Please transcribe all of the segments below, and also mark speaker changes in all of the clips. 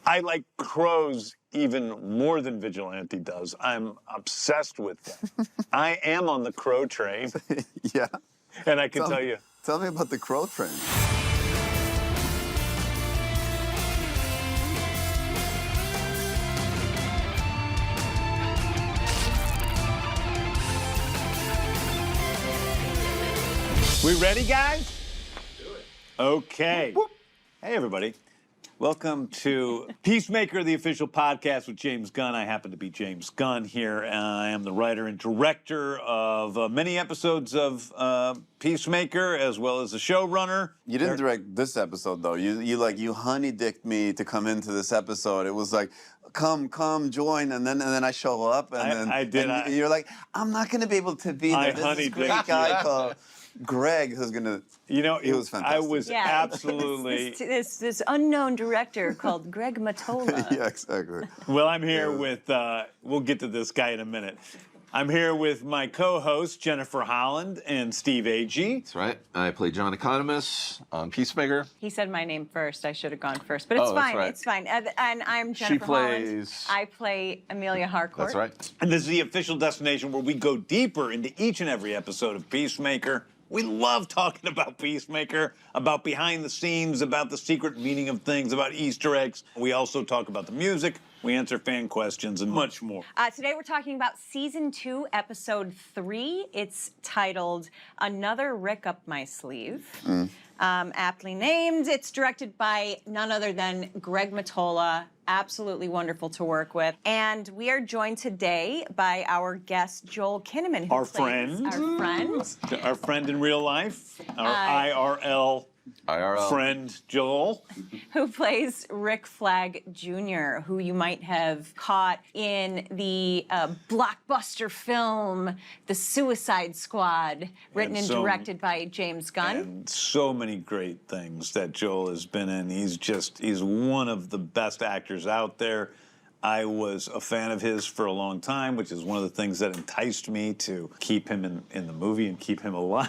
Speaker 1: I like crows even more than Vigilante does. I'm obsessed with them. I am on the crow train.
Speaker 2: Yeah.
Speaker 1: And I can tell you.
Speaker 2: Tell me about the crow train.
Speaker 1: We ready, guys? Do it. Okay. Whoop. Hey, everybody. Welcome to Peacemaker, the official podcast with James Gunn. I happen to be James Gunn here. I am the writer and director of many episodes of Peacemaker, as well as the showrunner.
Speaker 2: You didn't direct this episode, though. You honey-dicked me to come into this episode. It was like, come, join, and then I show up, and
Speaker 1: I did.
Speaker 2: And you're like, I'm not going to be able to be there. This is a great guy called Greg who's going to.
Speaker 1: You know,
Speaker 2: it was fantastic.
Speaker 1: I was absolutely
Speaker 3: this unknown director called Greg Mottola.
Speaker 2: Yeah, exactly.
Speaker 1: Well, I'm here with. We'll get to this guy in a minute. I'm here with my co-hosts Jennifer Holland and Steve Agee.
Speaker 4: That's right. I play John Economos on Peacemaker.
Speaker 3: He said my name first. I should have gone first, but it's fine.
Speaker 4: Right.
Speaker 3: It's fine. And I'm Jennifer Holland. I play Emilia Harcourt.
Speaker 4: That's right.
Speaker 1: And this is the official destination where we go deeper into each and every episode of Peacemaker. We love talking about Peacemaker, about behind the scenes, about the secret meaning of things, about Easter eggs. We also talk about the music. We answer fan questions and much more.
Speaker 3: Today we're talking about Season 2, Episode 3. It's titled Another Rick Up My Sleeve. Aptly named. It's directed by none other than Greg Mottola. Absolutely wonderful to work with. And we are joined today by our guest, Joel Kinnaman.
Speaker 1: Our friend. Our friend in real life. Our IRL friend, Joel.
Speaker 3: Who plays Rick Flag Jr., who you might have caught in the blockbuster film, The Suicide Squad, written and directed by James Gunn.
Speaker 1: And so many great things that Joel has been in. He's one of the best actors out there. I was a fan of his for a long time, which is one of the things that enticed me to keep him in the movie and keep him alive.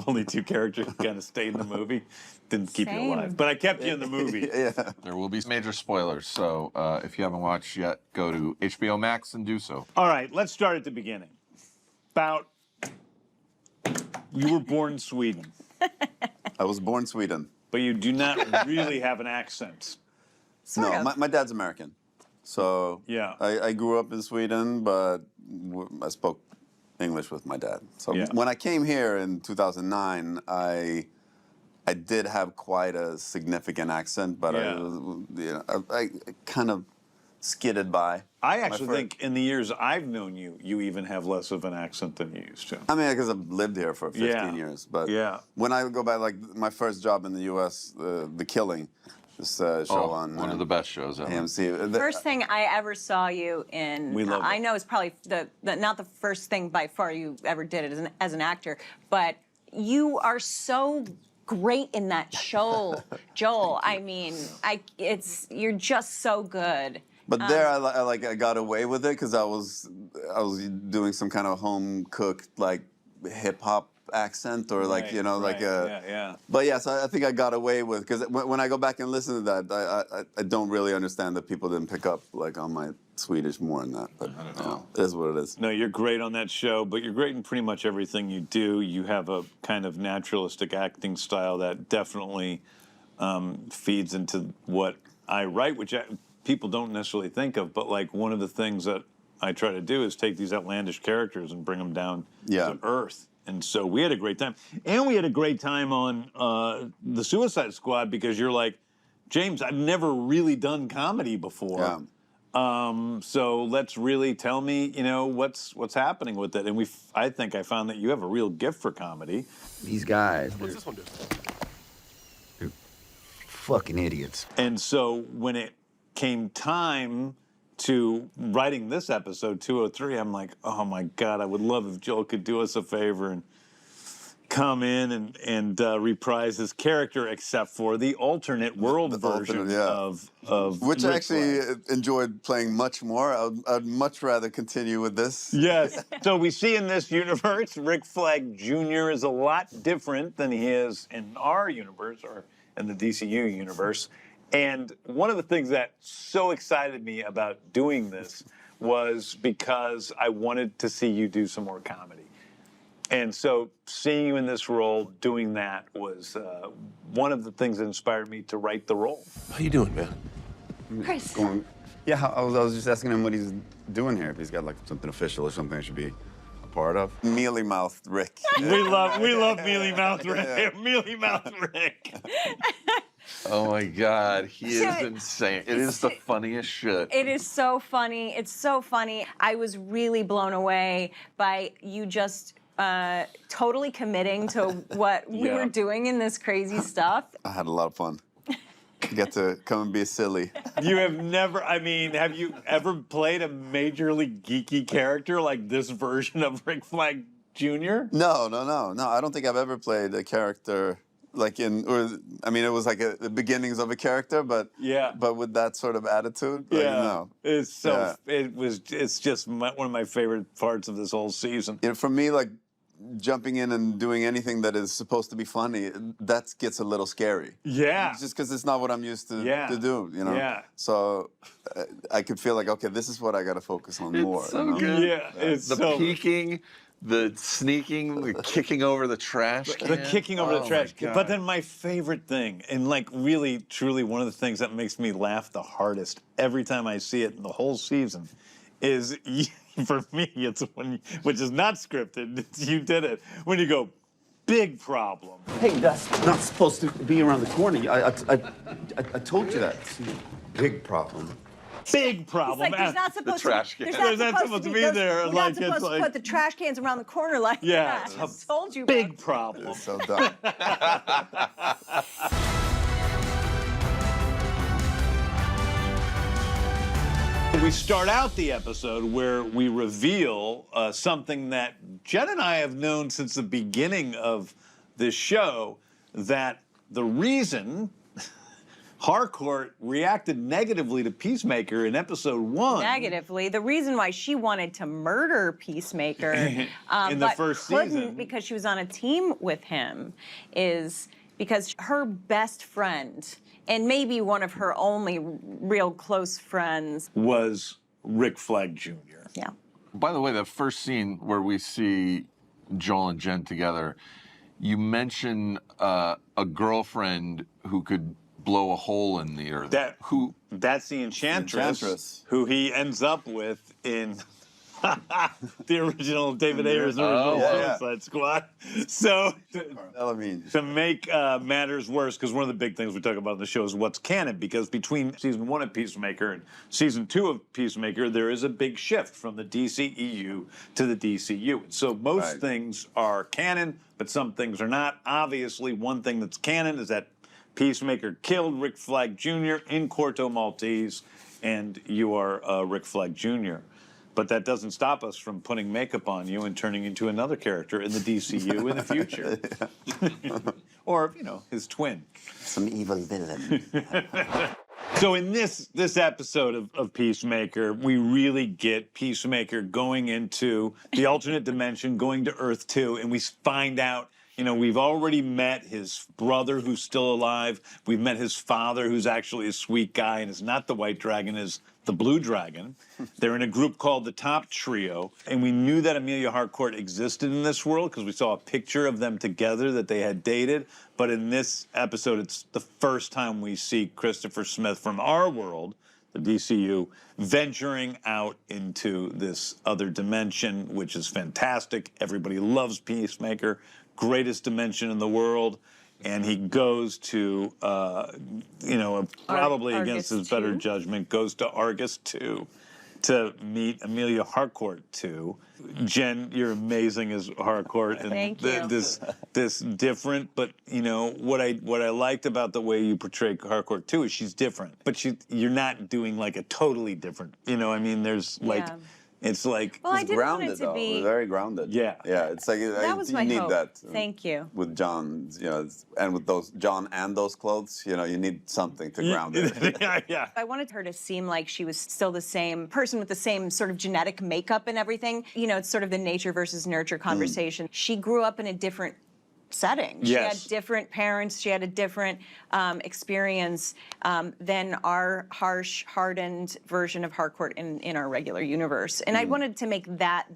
Speaker 1: Only two characters kind of stayed in the movie. Didn't keep you alive, but I kept you in the movie.
Speaker 2: Yeah.
Speaker 4: There will be major spoilers, so if you haven't watched yet, go to HBO Max and do so.
Speaker 1: All right, let's start at the beginning. You were born in Sweden.
Speaker 2: I was born in Sweden.
Speaker 1: But you do not really have an accent.
Speaker 2: No, my dad's American. So
Speaker 1: yeah.
Speaker 2: I grew up in Sweden, but I spoke English with my dad. So when I came here in 2009, I did have quite a significant accent, but I kind of skidded by.
Speaker 1: I actually think in the years I've known you, you even have less of an accent than you used to.
Speaker 2: I mean, because I've lived here for 15 years. But when I go back, like my first job in the U.S., The Killing, this show on
Speaker 4: one of the best shows ever.
Speaker 2: AMC.
Speaker 3: First thing I ever saw you in, I know it's probably not the first thing by far you ever did it as an actor, but you are so great in that show, Joel. I mean, you're just so good.
Speaker 2: But there, I got away with it because I was doing some kind of home cooked like hip hop accent or like But yeah, so I think I got away with because when I go back and listen to that, I don't really understand that people didn't pick up like on my Swedish more than that. But it is what it is.
Speaker 1: No, you're great on that show, but you're great in pretty much everything you do. You have a kind of naturalistic acting style that definitely feeds into what I write, which people don't necessarily think of. But like one of the things that I try to do is take these outlandish characters and bring them down to earth. And so we had a great time. And we had a great time on The Suicide Squad because you're like, James, I've never really done comedy before. Yeah. So let's really tell me, what's happening with it. And I think I found that you have a real gift for comedy.
Speaker 5: These guys, what's this one do? They're fucking idiots.
Speaker 1: And so when it came time to writing this episode 203, I'm like, oh my God, I would love if Joel could do us a favor and come in and reprise his character, except for the alternate world version of
Speaker 2: which
Speaker 1: Rick
Speaker 2: I actually
Speaker 1: Flag.
Speaker 2: enjoyed playing much more. I'd much rather continue with this.
Speaker 1: Yes. So we see in this universe, Rick Flag Jr. is a lot different than he is in our universe or in the DCU universe. And one of the things that so excited me about doing this was because I wanted to see you do some more comedy. And so seeing you in this role, doing that was one of the things that inspired me to write the role.
Speaker 6: How you doing, man?
Speaker 3: Chris.
Speaker 2: Yeah, I was just asking him what he's doing here, if he's got like something official or something I should be a part of. Mealy-mouthed Rick.
Speaker 1: We love Mealy Mouth Rick. Mealy Mouth Rick.
Speaker 4: Oh my God, he is
Speaker 3: So-
Speaker 4: insane. It is the funniest shit.
Speaker 3: It is so funny. It's so funny. I was really blown away by you just totally committing to what we
Speaker 1: Yeah.
Speaker 3: were doing in this crazy stuff.
Speaker 2: I had a lot of fun. Get to come and be silly.
Speaker 1: You have never, I mean, have you ever played a majorly geeky character like this version of Rick Flag Jr.?
Speaker 2: No. I don't think I've ever played a character like it was like the beginnings of a character, but with that sort of attitude. Like, no.
Speaker 1: It's so, it's just one of my favorite parts of this whole season.
Speaker 2: You know, for me, like jumping in and doing anything that is supposed to be funny, that gets a little scary.
Speaker 1: Yeah.
Speaker 2: It's just because it's not what I'm used to do, you know?
Speaker 1: Yeah.
Speaker 2: So I could feel like, okay, this is what I got to focus on more.
Speaker 4: It's so
Speaker 2: you know?
Speaker 4: good.
Speaker 1: Yeah, it's
Speaker 4: the
Speaker 1: so
Speaker 4: peeking, the sneaking, the kicking over the trash can.
Speaker 1: The kicking over the
Speaker 4: Oh,
Speaker 1: trash
Speaker 4: my
Speaker 1: can.
Speaker 4: God.
Speaker 1: But then my favorite thing, and like really, truly one of the things that makes me laugh the hardest every time I see it in the whole season is, for me, it's when, which is not scripted, it's, you did it, when you go, big problem.
Speaker 5: Hey, that's not supposed to be around the corner. I told you that. It's a big problem.
Speaker 1: Big problem.
Speaker 3: It's like there's not supposed
Speaker 4: trash can.
Speaker 3: There's
Speaker 1: There's not supposed to be
Speaker 3: those-
Speaker 1: there,
Speaker 3: We're
Speaker 1: like,
Speaker 3: not
Speaker 1: it's
Speaker 3: supposed to
Speaker 1: like-
Speaker 3: put the trash cans around the corner like
Speaker 1: Yeah,
Speaker 3: that. I just told you.
Speaker 1: Big
Speaker 3: about-
Speaker 1: problem.
Speaker 2: It's so dumb.
Speaker 1: We start out the episode where we reveal something that Jen and I have known since the beginning of this show, that the reason Harcourt reacted negatively to Peacemaker in episode 1.
Speaker 3: Negatively. The reason why she wanted to murder Peacemaker
Speaker 1: In the
Speaker 3: but
Speaker 1: first
Speaker 3: couldn't
Speaker 1: season.
Speaker 3: because she was on a team with him is because her best friend, and maybe one of her only real close friends.
Speaker 1: Was Rick Flag Jr.
Speaker 3: Yeah.
Speaker 4: By the way, the first scene where we see Joel and Jen together, you mention a girlfriend who could blow a hole in the earth.
Speaker 1: That's the Enchantress,
Speaker 2: Enchantress.
Speaker 1: who he ends up with in the original David Ayer's original Suicide Squad. So to make matters worse, because one of the big things we talk about in the show is what's canon, because between season 1 of Peacemaker and season 2 of Peacemaker, there is a big shift from the DCEU to the DCU. So most things are canon, but some things are not. Obviously, one thing that's canon is that Peacemaker killed Rick Flag Jr. in Corto Maltese, and you are Rick Flag Jr. But that doesn't stop us from putting makeup on you and turning into another character in the DCU in the future. Or, you know, his twin.
Speaker 5: Some evil villain.
Speaker 1: So in this episode of Peacemaker, we really get Peacemaker going into the alternate dimension, going to Earth 2, and we find out, you know, we've already met his brother who's still alive. We've met his father who's actually a sweet guy and is not the White Dragon, is the Blue Dragon. They're in a group called the Top Trio, and we knew that Emilia Harcourt existed in this world because we saw a picture of them together that they had dated. But in this episode, it's the first time we see Christopher Smith from our world, the DCU, venturing out into this other dimension, which is fantastic. Everybody loves Peacemaker, greatest dimension in the world. And he goes to, you know, probably against his better judgment, goes to Argus 2 to meet Emilia Harcourt 2. Jen, you're amazing as Harcourt. And
Speaker 3: Thank you.
Speaker 1: This different, but, you know, what I liked about the way you portray Harcourt 2 is she's different. But you're not doing, like, a totally different, you know, I mean, there's, like...
Speaker 3: Yeah.
Speaker 1: It's like
Speaker 3: Well, I didn't want it
Speaker 2: grounded
Speaker 3: to
Speaker 2: though.
Speaker 3: be.
Speaker 2: Very grounded.
Speaker 1: Yeah.
Speaker 2: Yeah. It's like
Speaker 3: That was
Speaker 2: you
Speaker 3: my
Speaker 2: need
Speaker 3: hope.
Speaker 2: that.
Speaker 3: Thank you.
Speaker 2: With John, you know, and with those John and those clothes, you know, you need something to ground it.
Speaker 1: yeah.
Speaker 3: I wanted her to seem like she was still the same person with the same sort of genetic makeup and everything. You know, it's sort of the nature versus nurture conversation. She grew up in a different setting. She
Speaker 1: Yes.
Speaker 3: had different parents. She had a different experience than our harsh, hardened version of Harcourt in our regular universe. And I wanted to make that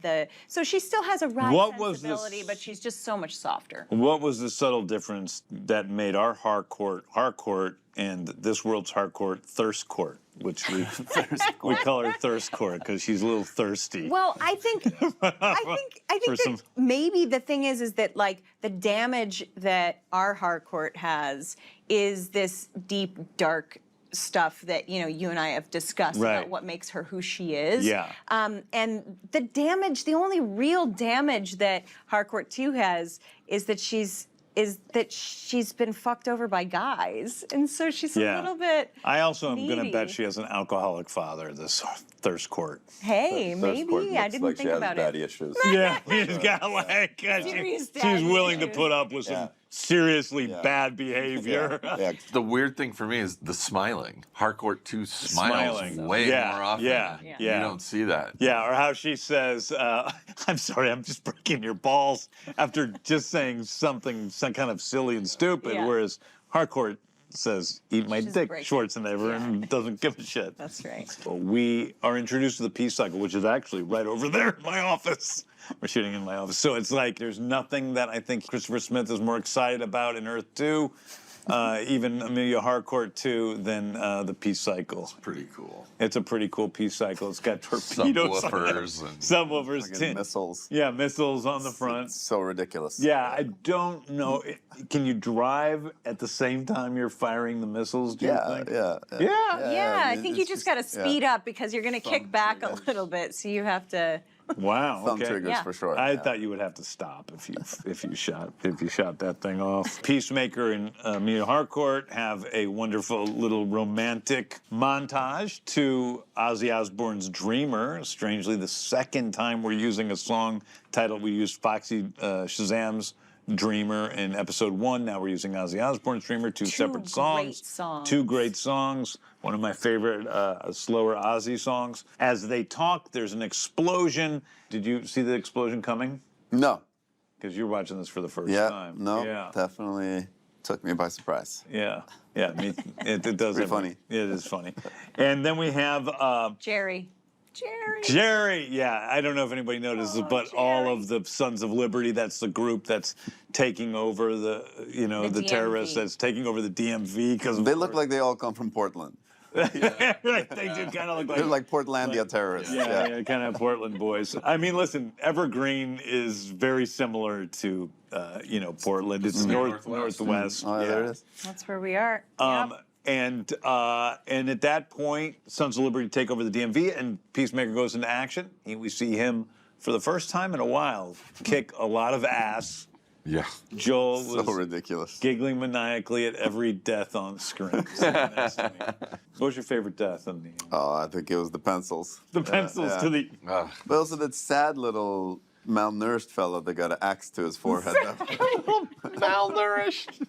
Speaker 3: so she still has a wry
Speaker 1: What was
Speaker 3: sensibility, but she's just so much softer.
Speaker 1: What was the subtle difference that made our Harcourt and this world's Harcourt Thirst Court, which we call her Thirst Court because she's a little thirsty.
Speaker 3: Well, I think that maybe the thing is that like the damage that our Harcourt has is this deep, dark stuff that you and I have discussed about what makes her who she is.
Speaker 1: Yeah.
Speaker 3: And the only real damage that Harcourt 2 has is that she's been fucked over by guys, and so she's a little bit.
Speaker 1: I also am going to
Speaker 3: needy.
Speaker 1: bet she has an alcoholic father. This Thirst Court.
Speaker 3: Hey,
Speaker 2: Thirst
Speaker 3: maybe
Speaker 2: Court
Speaker 3: I
Speaker 2: looks
Speaker 3: didn't
Speaker 2: like
Speaker 3: think
Speaker 2: she has
Speaker 3: about
Speaker 2: daddy
Speaker 3: it.
Speaker 2: issues.
Speaker 1: Yeah, she's got like
Speaker 3: Serious
Speaker 1: she's
Speaker 3: daddy
Speaker 1: willing to
Speaker 3: issues.
Speaker 1: put up with some seriously bad behavior.
Speaker 2: Yeah.
Speaker 4: The weird thing for me is the smiling. Harcourt 2 smiles
Speaker 1: Smiling.
Speaker 4: way
Speaker 1: Yeah,
Speaker 4: more often.
Speaker 1: yeah,
Speaker 4: You
Speaker 1: yeah.
Speaker 4: don't see that.
Speaker 1: Yeah, or how she says, I'm sorry, I'm just breaking your balls after just saying some kind of silly and stupid,
Speaker 3: Yeah.
Speaker 1: whereas Harcourt says, eat my
Speaker 3: She's
Speaker 1: dick,
Speaker 3: breaking.
Speaker 1: Schwarzenegger, and doesn't give a shit.
Speaker 3: That's right.
Speaker 1: Well, we are introduced to the peace cycle, which is actually right over there in my office. We're shooting in my office. So it's like there's nothing that I think Christopher Smith is more excited about in Earth 2, even Emilia Harcourt 2, than the peace cycle.
Speaker 4: Pretty cool.
Speaker 1: It's a pretty cool peace cycle. It's got torpedoes on it.
Speaker 4: Subwoofers and
Speaker 1: Subwoofers.
Speaker 2: Fucking missiles.
Speaker 1: Yeah, missiles on the front.
Speaker 2: It's so ridiculous.
Speaker 1: Yeah, I don't know. Can you drive at the same time you're firing the missiles, do you think?
Speaker 2: Yeah.
Speaker 3: Yeah, I
Speaker 2: mean,
Speaker 3: think you
Speaker 2: it's
Speaker 3: just got to speed up because you're going to kick back a
Speaker 2: triggers.
Speaker 3: little bit, so you have to.
Speaker 1: Wow.
Speaker 2: Thumb
Speaker 1: okay.
Speaker 2: triggers
Speaker 3: Yeah.
Speaker 2: for sure.
Speaker 1: I thought you would have to stop if you shot that thing off. Peacemaker and Emilia Harcourt have a wonderful little romantic montage to Ozzy Osbourne's "Dreamer." Strangely, the second time we're using a song title, we used Foxy Shazam's "Dreamer" in episode 1. Now we're using Ozzy Osbourne's "Dreamer." Two separate
Speaker 3: great songs.
Speaker 1: Two great songs. One of my favorite slower Ozzy songs. As they talk, there's an explosion. Did you see the explosion coming?
Speaker 2: No.
Speaker 1: Because you're watching this for the first
Speaker 2: Yeah.
Speaker 1: time.
Speaker 2: No.
Speaker 1: Yeah.
Speaker 2: Definitely took me by surprise.
Speaker 1: Yeah. Yeah. It does.
Speaker 2: Pretty funny.
Speaker 1: It is funny. And then we have
Speaker 3: Jerry.
Speaker 1: Jerry. Yeah. I don't know if anybody notices, but all
Speaker 3: Jerry.
Speaker 1: of the Sons of Liberty, that's the group that's taking over the
Speaker 3: DMV.
Speaker 1: terrorists that's taking over the DMV. Because
Speaker 2: They look like they all come from Portland.
Speaker 1: right, they do kind of look
Speaker 2: They're like Portlandia terrorists.
Speaker 1: Yeah, kind of Portland boys. I mean, listen, Evergreen is very similar to, Portland. It's northwest.
Speaker 2: Oh, yeah, there it is.
Speaker 3: That's where we are. Yep.
Speaker 1: And at that point, Sons of Liberty take over the DMV, and Peacemaker goes into action. And we see him, for the first time in a while, kick a lot of ass.
Speaker 4: Yeah.
Speaker 1: Joel
Speaker 2: So
Speaker 1: was
Speaker 2: ridiculous.
Speaker 1: giggling maniacally at every death on screen. So nice to me. What was your favorite death in the
Speaker 2: Oh, I think it was the pencils.
Speaker 1: the pencils
Speaker 2: yeah.
Speaker 1: to the?
Speaker 2: But also that sad little malnourished fellow that got an axe to his forehead.
Speaker 4: Malnourished.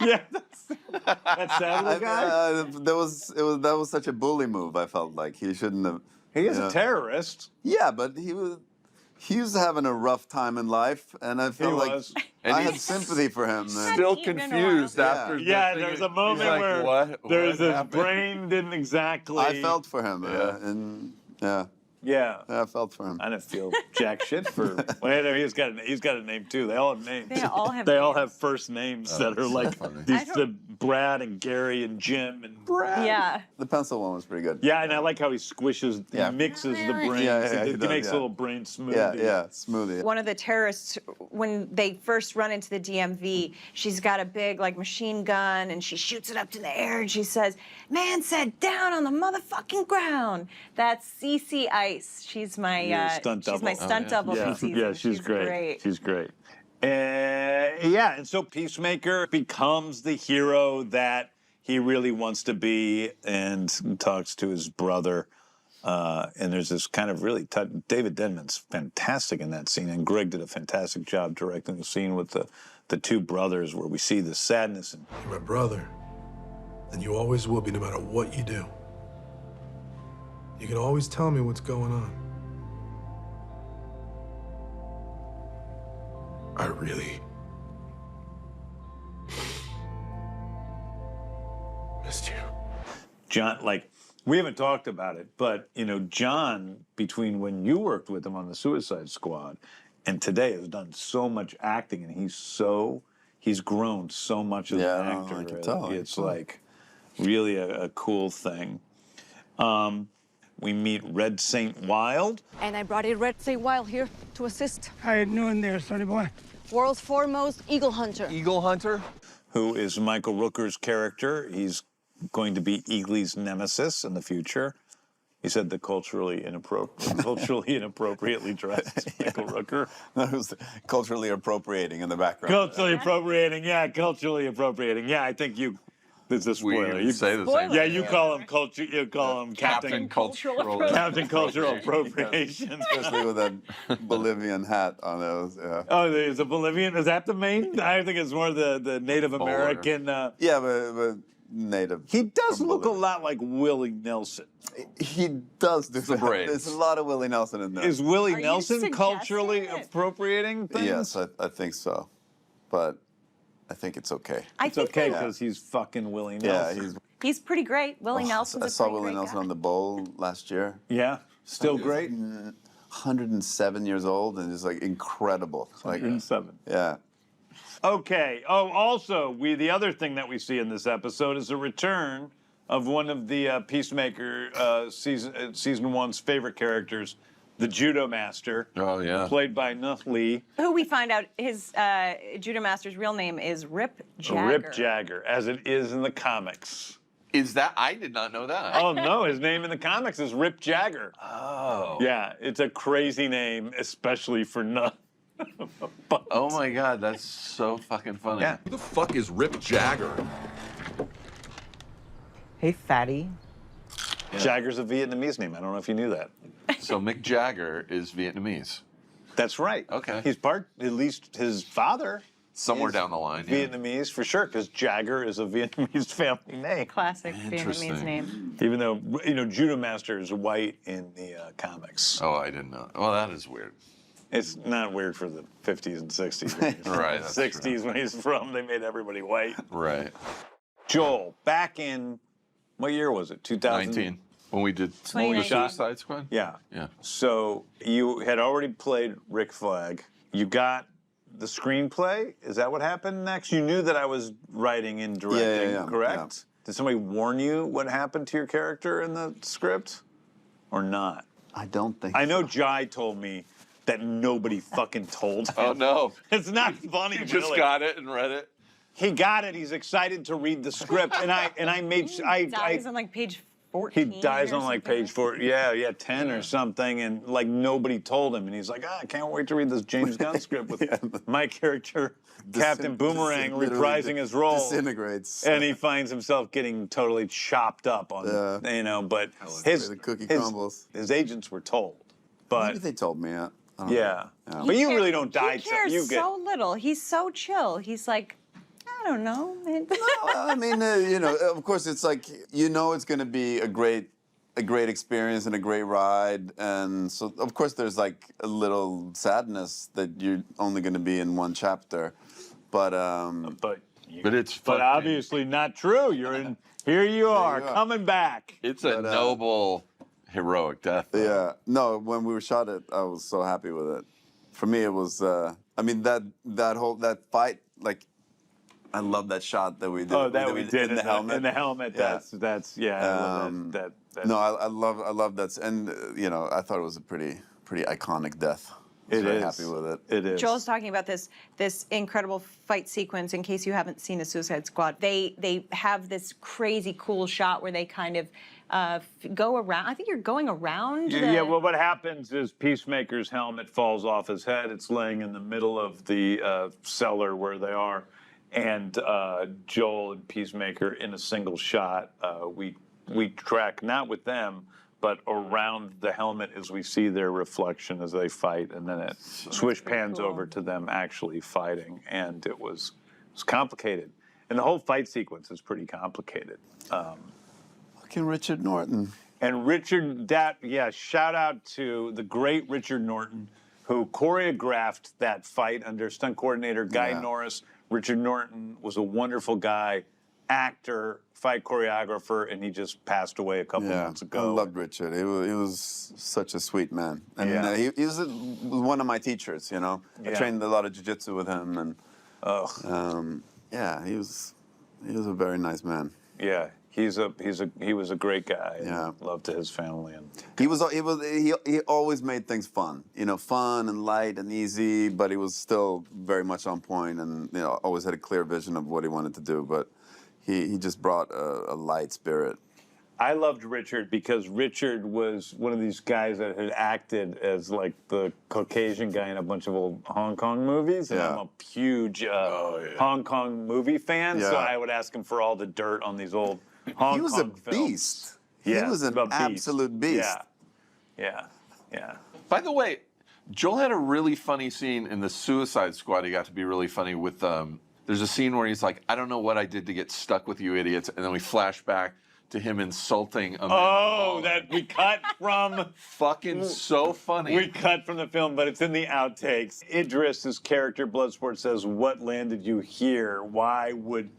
Speaker 1: Yeah, that's sad little guy.
Speaker 2: That was such a bully move. I felt like he shouldn't have.
Speaker 1: He is
Speaker 2: you
Speaker 1: a
Speaker 2: know.
Speaker 1: terrorist.
Speaker 2: Yeah, but he was having a rough time in life, and I felt like
Speaker 1: was.
Speaker 4: And
Speaker 2: I
Speaker 4: he's
Speaker 2: had sympathy for him. Then.
Speaker 4: Still
Speaker 3: Eaten in a
Speaker 4: confused
Speaker 3: while.
Speaker 4: after.
Speaker 1: Yeah,
Speaker 4: the
Speaker 1: there's
Speaker 4: thing.
Speaker 1: a moment
Speaker 4: He's like,
Speaker 1: where
Speaker 4: what?
Speaker 1: there's his
Speaker 4: happened?
Speaker 1: brain didn't exactly.
Speaker 2: I felt for him,
Speaker 4: Yeah.
Speaker 2: and yeah,
Speaker 1: Yeah.
Speaker 2: I felt for him.
Speaker 1: I didn't feel jack shit for. Well, he's got a name too. They all have names.
Speaker 3: They all have
Speaker 1: They all
Speaker 3: names.
Speaker 1: have first names that are like
Speaker 4: funny.
Speaker 1: these
Speaker 3: I don't-
Speaker 1: Brad and Gary and Jim and
Speaker 3: Yeah.
Speaker 2: The pencil one was pretty good.
Speaker 1: Yeah, and I like how he squishes,
Speaker 2: Yeah.
Speaker 1: he mixes the brains.
Speaker 2: Yeah,
Speaker 1: he
Speaker 2: he does,
Speaker 1: makes
Speaker 2: yeah.
Speaker 1: a little brain smoothie.
Speaker 2: Yeah, smoothie.
Speaker 3: One of the terrorists, when they first run into the DMV, she's got a big machine gun and she shoots it up to the air and she says, "Man said down on the motherfucking ground." That's Cece Ice. She's my
Speaker 1: Your stunt
Speaker 3: she's my
Speaker 1: double.
Speaker 3: stunt double
Speaker 1: Yeah,
Speaker 3: this season.
Speaker 1: yeah, she's great. She's great. And so Peacemaker becomes the hero that he really wants to be, and talks to his brother. And there's this kind of really David Denman's fantastic in that scene, and Greg did a fantastic job directing the scene with the two brothers, where we see the sadness. And
Speaker 6: You're my brother, and you always will be, no matter what you do. You can always tell me what's going on. I
Speaker 1: John, like, we haven't talked about it, but, you know, John, between when you worked with him on the Suicide Squad and today, has done so much acting, and he's grown so much as an actor.
Speaker 2: I can tell.
Speaker 1: It's like really a cool thing. We meet Red Saint Wild.
Speaker 7: And I brought in Red Saint Wild here to assist.
Speaker 8: How you doing there, Sonny boy?
Speaker 7: World's foremost eagle hunter.
Speaker 4: Eagle hunter?
Speaker 1: Who is Michael Rooker's character. He's going to be Eagly's nemesis in the future. He said the culturally inappropriately dressed Michael Rooker.
Speaker 2: That was culturally appropriating in the background.
Speaker 1: Culturally appropriating, yeah, culturally appropriating. Yeah, I think you. This is a spoiler.
Speaker 4: You say the same.
Speaker 1: Yeah, you call him culture. You call him
Speaker 4: Captain Cultural.
Speaker 1: Captain Cultural Appropriation.
Speaker 2: Especially with that Bolivian hat on those. Yeah.
Speaker 1: Oh, there's a Bolivian. Is that the main? I think it's more the Native American.
Speaker 2: Yeah, but Native.
Speaker 1: He does look a lot like Willie Nelson.
Speaker 2: He does do
Speaker 4: the
Speaker 2: that.
Speaker 4: braids.
Speaker 2: There's a lot of Willie Nelson in there.
Speaker 1: Is Willie
Speaker 3: Are you
Speaker 1: Nelson
Speaker 3: suggesting
Speaker 1: culturally
Speaker 3: it?
Speaker 1: appropriating things?
Speaker 2: Yes, I think so. But I think it's okay.
Speaker 1: It's okay because he's fucking Willie
Speaker 2: Yeah,
Speaker 1: Nelson.
Speaker 3: He's pretty great. Willie Nelson's
Speaker 2: I
Speaker 3: a
Speaker 2: saw
Speaker 3: pretty
Speaker 2: Willie
Speaker 3: great
Speaker 2: Nelson
Speaker 3: guy.
Speaker 2: on the bowl last year.
Speaker 1: Yeah, still great.
Speaker 2: 107 years old and just like incredible. Like
Speaker 1: 107.
Speaker 2: Yeah.
Speaker 1: Okay. Oh, also, the other thing that we see in this episode is a return of one of the Peacemaker season 1's favorite characters, the Judo Master.
Speaker 4: Oh, yeah.
Speaker 1: Played by Nuh Lee.
Speaker 3: Who we find out his Judo Master's real name is Rip Jagger.
Speaker 1: Rip Jagger, as it is in the comics.
Speaker 4: Is that? I did not know that.
Speaker 1: Oh, no, his name in the comics is Rip Jagger.
Speaker 4: Oh.
Speaker 1: Yeah, it's a crazy name, especially for Nuh.
Speaker 4: Oh my God, that's so fucking funny.
Speaker 1: Yeah.
Speaker 9: Who the fuck is Rip Jagger?
Speaker 10: Hey, fatty.
Speaker 1: Jagger's a Vietnamese name. I don't know if you knew that.
Speaker 4: So Mick Jagger is Vietnamese.
Speaker 1: That's right.
Speaker 4: Okay.
Speaker 1: He's part, at least his father.
Speaker 4: Somewhere
Speaker 1: is
Speaker 4: down the line. Yeah.
Speaker 1: Vietnamese for sure, because Jagger is a Vietnamese family name.
Speaker 3: Classic
Speaker 4: Interesting.
Speaker 3: Vietnamese name.
Speaker 1: Even though, you know, Judo Master is white in the comics.
Speaker 4: Oh, I didn't know. Well, that is weird.
Speaker 1: It's not weird for the 50s and 60s.
Speaker 4: Right, that's
Speaker 1: 60s when he's from, they made everybody white.
Speaker 4: Right.
Speaker 1: Joel, back in, what year was it?
Speaker 4: 19. When we did
Speaker 3: 2019.
Speaker 4: Suicide Squad?
Speaker 1: Yeah.
Speaker 4: Yeah.
Speaker 1: So you had already played Rick Flag. You got the screenplay? Is that what happened next? You knew that I was writing and directing,
Speaker 2: Yeah,
Speaker 1: correct?
Speaker 2: yeah.
Speaker 1: Did somebody warn you what happened to your character in the script? Or not?
Speaker 2: I don't think
Speaker 1: I know Jai told me that nobody fuking told him.
Speaker 4: Oh, no.
Speaker 1: It's not funny,
Speaker 4: You just
Speaker 1: really.
Speaker 4: got it and read it?
Speaker 1: He got it. He's excited to read the script, and I made
Speaker 3: He dies on like page 14.
Speaker 1: he dies
Speaker 3: or
Speaker 1: on like
Speaker 3: something.
Speaker 1: page 4, 10 or something, and like nobody told him, and he's like, I can't wait to read this James Gunn script with my character, Captain Boomerang, reprising his role.
Speaker 2: Disintegrates.
Speaker 1: And he finds himself getting totally chopped up on, you know, but
Speaker 2: the cookie crumbles.
Speaker 1: his agents were told, but
Speaker 2: Maybe they told me. I don't know.
Speaker 1: yeah.
Speaker 2: Yeah.
Speaker 1: But you really don't die.
Speaker 3: He cares
Speaker 1: you get,
Speaker 3: so little. He's so chill. He's like, I don't know.
Speaker 2: I mean, you know, of course, it's like you know, it's going to be a great experience and a great ride, and so of course, there's like a little sadness that you're only going to be in one chapter, but
Speaker 1: but
Speaker 4: it's
Speaker 1: but
Speaker 4: fucking-
Speaker 1: obviously not true. You're in. Here you are
Speaker 2: you are.
Speaker 1: coming back.
Speaker 4: It's a noble, heroic death. though.
Speaker 2: yeah, no, when we shot it, I was so happy with it. For me, it was. I mean, that fight, like. I love that shot that we did.
Speaker 1: Oh, that we did
Speaker 2: in the helmet.
Speaker 1: In the helmet,
Speaker 2: Yeah.
Speaker 1: that's I love that.
Speaker 2: No, I love that, and you know, I thought it was a pretty iconic death. I was very happy with it.
Speaker 1: It is.
Speaker 3: Joel's talking about this incredible fight sequence. In case you haven't seen the Suicide Squad, they have this crazy cool shot where they kind of go around. I think you're going around.
Speaker 1: Yeah, well, what happens is Peacemaker's helmet falls off his head. It's laying in the middle of the cellar where they are. And Joel and Peacemaker in a single shot. We track not with them, but around the helmet as we see their reflection as they fight, and then it swish pans over to them actually fighting, and it was complicated. And the whole fight sequence is pretty complicated.
Speaker 2: Fucking Richard Norton.
Speaker 1: And shout out to the great Richard Norton, who choreographed that fight under stunt coordinator Guy Norris. Richard Norton was a wonderful guy, actor, fight choreographer, and he just passed away a couple months ago.
Speaker 2: I loved Richard. He was such a sweet man. And he was one of my teachers, you know. I trained a lot of jiu-jitsu with him. And he was a very nice man.
Speaker 1: Yeah. He was a great guy. Yeah, love to his family, and
Speaker 2: he always made things fun, you know, fun and light and easy. But he was still very much on point, and you know, always had a clear vision of what he wanted to do. But he just brought a light spirit.
Speaker 1: I loved Richard because Richard was one of these guys that had acted as like the Caucasian guy in a bunch of old Hong Kong movies, and I'm a huge Hong Kong movie fan, so I would ask him for all the dirt on these old Hong Kong
Speaker 2: films. He was a beast. He was an absolute beast.
Speaker 1: Yeah.
Speaker 4: By the way, Joel had a really funny scene in the Suicide Squad. He got to be really funny with. There's a scene where he's like, "I don't know what I did to get stuck with you idiots," and then we flash back to him insulting Amanda Waller.
Speaker 1: That we cut from.
Speaker 4: Fucking so funny.
Speaker 1: We cut from the film, but it's in the outtakes. Idris's character, Bloodsport, says, "What landed you here? Why would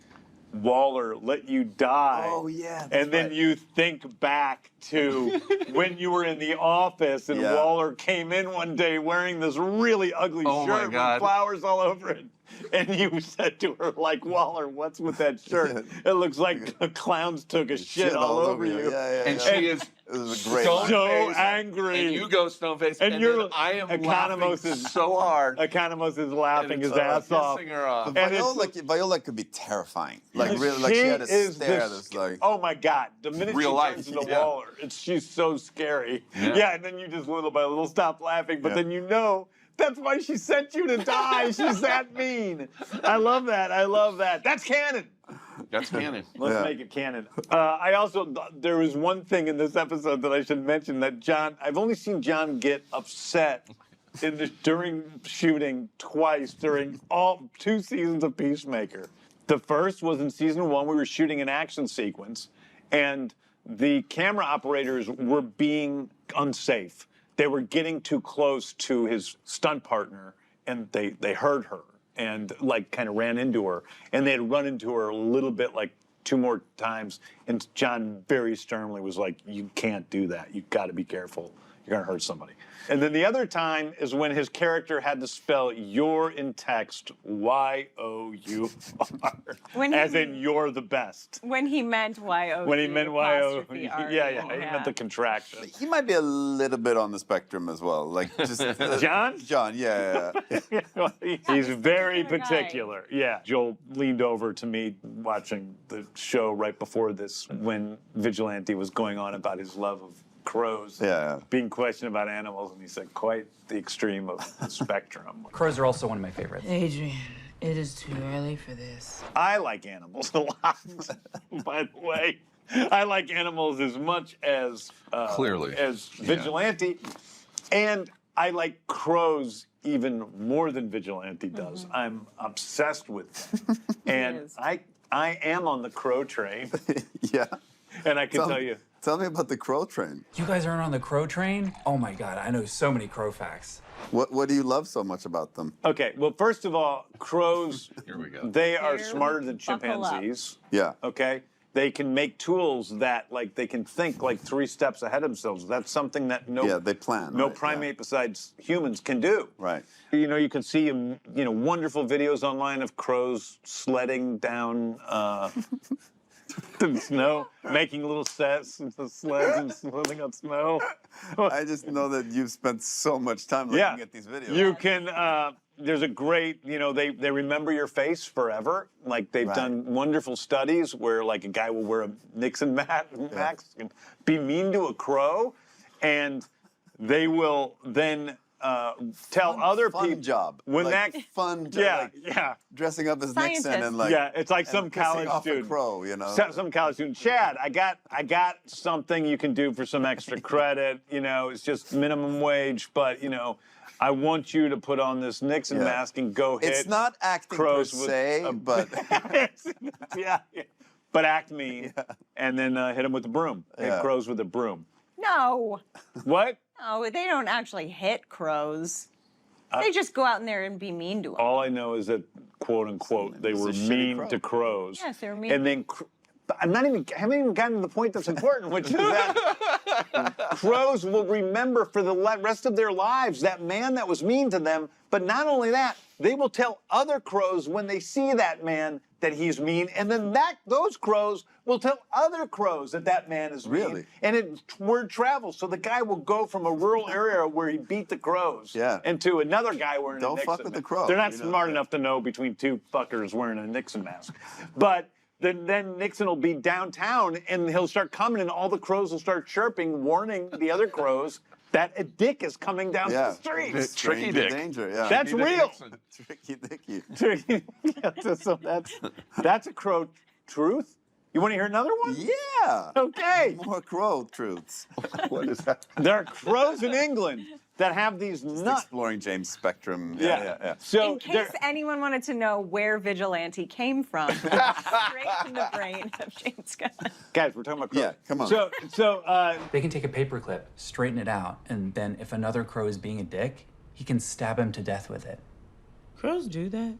Speaker 1: Waller let you die?"
Speaker 2: Oh, yeah.
Speaker 1: And then you think back to when you were in the office and Waller came in one day wearing this really ugly shirt with flowers all over it. And you said to her, like, "Waller, what's with that shirt? It looks like the clowns took a shit all over you."
Speaker 4: And she is
Speaker 2: it was a great
Speaker 1: so angry.
Speaker 4: And you go Stoneface.
Speaker 1: And you're,
Speaker 4: I am
Speaker 1: Economos
Speaker 4: laughing
Speaker 1: is
Speaker 4: so hard.
Speaker 1: Economos is laughing his ass off.
Speaker 4: Her off.
Speaker 2: But Viola could be terrifying. Like really, like she had a stare that's like.
Speaker 1: Oh my God! The minute
Speaker 4: Real
Speaker 1: she
Speaker 4: life,
Speaker 1: turns into Waller, she's so scary. Yeah, and then you just little by little stop laughing, but then you know. That's why she sent you to die. She's that mean. I love that. I love that. That's canon.
Speaker 4: That's canon.
Speaker 1: Let's make it canon. There was one thing in this episode that I should mention that I've only seen John get upset during shooting twice during all 2 seasons of Peacemaker. The first was in season 1. We were shooting an action sequence, and the camera operators were being unsafe. They were getting too close to his stunt partner, and they heard her and like kind of ran into her, and they had run into her a little bit, like 2 more times, and John very sternly was like, "You can't do that. You've got to be careful. You're gonna hurt somebody." And then the other time is when his character had to spell "you're" in text Y-O-U-R, as in "you're the best."
Speaker 3: When he meant Y-O-U.
Speaker 1: When he meant Y-O-U.
Speaker 3: He
Speaker 1: meant the contraction.
Speaker 2: He might be a little bit on the spectrum as well. Like just
Speaker 1: John?
Speaker 2: John, yeah.
Speaker 1: He's very particular. Yeah. Joel leaned over to me watching the show right before this when Vigilante was going on about his love of crows being questioned about animals, and he said quite the extreme of the spectrum.
Speaker 8: Crows are also one of my favorites.
Speaker 10: Adrian, it is too early for this.
Speaker 1: I like animals a lot, by the way. I like animals as much as
Speaker 4: clearly
Speaker 1: as Vigilante, and I like crows even more than Vigilante does. I'm obsessed with them, and I am on the crow train. And I can tell you.
Speaker 2: Tell me about the crow train.
Speaker 8: You guys aren't on the crow train? Oh my God, I know so many crow facts.
Speaker 2: What do you love so much about them?
Speaker 1: Okay, well, first of all, crows,
Speaker 4: here we go.
Speaker 1: They are smarter than chimpanzees.
Speaker 2: Yeah.
Speaker 1: Okay? They can make tools that, like, they can think, like, 3 steps ahead of themselves. That's something that
Speaker 2: they plan.
Speaker 1: No primate besides humans can do.
Speaker 2: Right.
Speaker 1: You know, you can see, wonderful videos online of crows sledding down the snow, making little sets into sleds and sledding on snow.
Speaker 2: I just know that you've spent so much time looking at these videos.
Speaker 1: You can, there's a great, they remember your face forever. Like, they've done wonderful studies where, like, a guy will wear a Nixon mask and be mean to a crow, and they will then tell other people.
Speaker 2: Fun job.
Speaker 1: When
Speaker 2: like,
Speaker 1: that
Speaker 2: fun job. Dressing up as Nixon and like.
Speaker 1: Yeah, it's like some college student.
Speaker 2: A crow, you know.
Speaker 1: Some college student. Chad, I got something you can do for some extra credit. It's just minimum wage, but I want you to put on this Nixon mask and go hit.
Speaker 2: It's not acting
Speaker 1: crows
Speaker 2: per se, but.
Speaker 1: But act mean, and then hit them with the broom. Hit crows with a broom.
Speaker 3: No.
Speaker 1: What?
Speaker 3: No, they don't actually hit crows. They just go out in there and be mean to them.
Speaker 1: All I know is that quote unquote, they were mean to crows.
Speaker 3: Yes, they were mean.
Speaker 1: And then haven't even gotten to the point that's important, which is that crows will remember for the rest of their lives that man that was mean to them. But not only that, they will tell other crows when they see that man that he's mean, and then those crows will tell other crows that man is mean.
Speaker 2: Really?
Speaker 1: And word travels. So the guy will go from a rural area where he beat the crows into another guy wearing a Nixon
Speaker 2: fuck with the crow.
Speaker 1: They're not smart enough to know between two fuckers wearing a Nixon mask. But then Nixon will be downtown, and he'll start coming, and all the crows will start chirping, warning the other crows that a dick is coming down the street.
Speaker 4: Tricky dick.
Speaker 2: Danger, yeah.
Speaker 1: That's real.
Speaker 2: Tricky dicky.
Speaker 1: So that's a crow truth. You want to hear another one?
Speaker 2: Yeah.
Speaker 1: Okay.
Speaker 2: More crow truths. What is that?
Speaker 1: There are crows in England that have these nuts.
Speaker 2: Exploring James Spectrum.
Speaker 1: Yeah. So
Speaker 3: in case anyone wanted to know where Vigilante came from, straight from the brain of James Gunn.
Speaker 1: Guys, we're talking about crows.
Speaker 2: Yeah, come on.
Speaker 1: So
Speaker 8: They can take a paperclip, straighten it out, and then if another crow is being a dick, he can stab him to death with it.
Speaker 10: Crows do that.